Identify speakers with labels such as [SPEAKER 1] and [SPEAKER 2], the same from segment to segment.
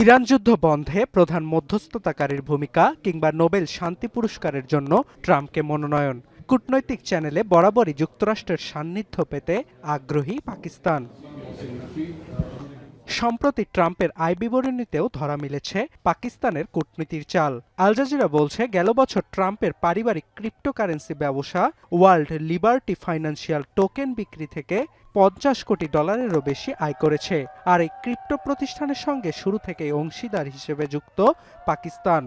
[SPEAKER 1] Iran যুদ্ধ বন্ধে প্রধান মধ্যস্থতাকারীর ভূমিকা কিংবা নোবেল শান্তি পুরস্কারের জন্য ট্রাম্পকে মনোনয়ন। কূটনৈতিক চ্যানেলে বরাবরই যুক্তরাষ্ট্রের সান্নিধ্য পেতে আগ্রহী পাকিস্তান। সম্প্রতি ট্রাম্পের আয় বিবরণীতেও ধরা মিলেছে পাকিস্তানের কূটনীতির চাল। আল জাজিরা বলছে, গেল বছর ট্রাম্পের পারিবারিক ক্রিপ্টোকারেন্সি ব্যবসা ওয়ার্ল্ড লিবার্টি ফাইন্যান্সিয়াল টোকেন বিক্রি থেকে $50 কোটি বেশি আয় করেছে। আর এই ক্রিপ্টো প্রতিষ্ঠানের সঙ্গে শুরু থেকেই অংশীদার হিসেবে যুক্ত পাকিস্তান।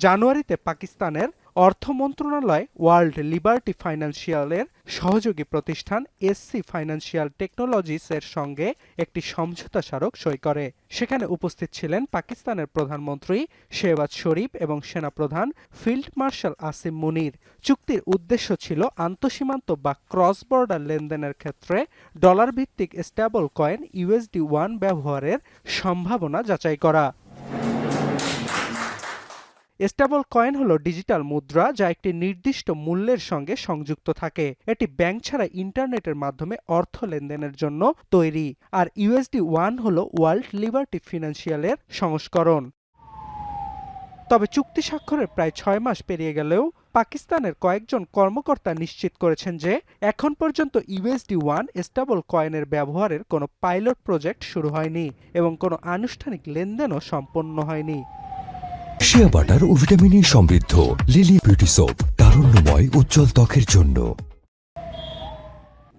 [SPEAKER 1] জানুয়ারিতে পাকিস্তানের অর্থ মন্ত্রণালয় ওয়ার্ল্ড লিবার্টি ফাইন্যান্সিয়ালের সহযোগী প্রতিষ্ঠান এসসি ফাইন্যান্সিয়াল টেকনোলজিস এর সঙ্গে একটি সমঝোতা স্মারক সই করে। সেখানে উপস্থিত ছিলেন পাকিস্তানের প্রধানমন্ত্রী শেহবাজ শরীফ এবং সেনাপ্রধান ফিল্ড মার্শাল আসিম মুনির। চুক্তির উদ্দেশ্য ছিল আন্তঃসীমান্ত বা ক্রস বর্ডার লেনদেনের ক্ষেত্রে ডলার ভিত্তিক স্টেবল কয়েন USD1 ব্যবহারের সম্ভাবনা যাচাই করা। স্টেবল কয়েন হলো ডিজিটাল মুদ্রা যা একটি নির্দিষ্ট মূল্যের সঙ্গে সংযুক্ত থাকে। এটি ব্যাংক ছাড়া ইন্টারনেটের মাধ্যমে অর্থ লেনদেনের জন্য তৈরি। আর USD1 হলো ওয়ার্ল্ড লিবার্টি ফিনান্সিয়ালের সংস্করণ। তবে চুক্তি স্বাক্ষরের প্রায় 6 মাস পেরিয়ে গেলেও পাকিস্তানের কয়েকজন কর্মকর্তা নিশ্চিত করেছেন যে এখন পর্যন্ত USD1 স্টেবল কয়েনের ব্যবহারের কোনো পাইলট প্রজেক্ট শুরু হয়নি এবং কোনো আনুষ্ঠানিক লেনদেনও সম্পন্ন হয়নি।
[SPEAKER 2] শিয়া বাটার ও ভিটামিন সমৃদ্ধ লিলি বিউটি সোপ, তারুণ্যময় উজ্জ্বল ত্বকের জন্য।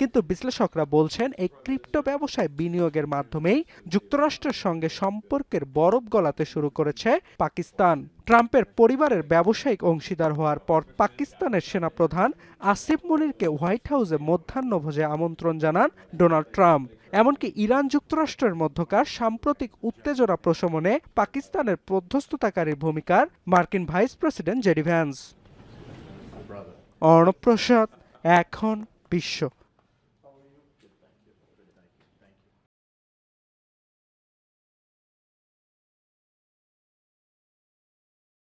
[SPEAKER 1] কিন্তু বিশ্লেষকরা বলছেন, এই ক্রিপ্টো ব্যবসায় বিনিয়োগের মাধ্যমেই যুক্তরাষ্ট্রের সঙ্গে সম্পর্কের বরফ গলাতে শুরু করেছে পাকিস্তান। ট্রাম্পের পরিবারের ব্যবসায়িক অংশীদার হওয়ার পর পাকিস্তানের সেনাপ্রধান আসিফ মুনিরকে হোয়াইট হাউসে মধ্যাহ্নভোজে আমন্ত্রণ জানান ডোনাল্ড ট্রাম্প। এমনকি ইরান যুক্তরাষ্ট্রের মধ্যকার সাম্প্রতিক উত্তেজনা প্রশমনে পাকিস্তানের মধ্যস্থতাকারীর ভূমিকার মার্কিন vice president JD Vance. Arnab Prasad, এখন বিশ্ব।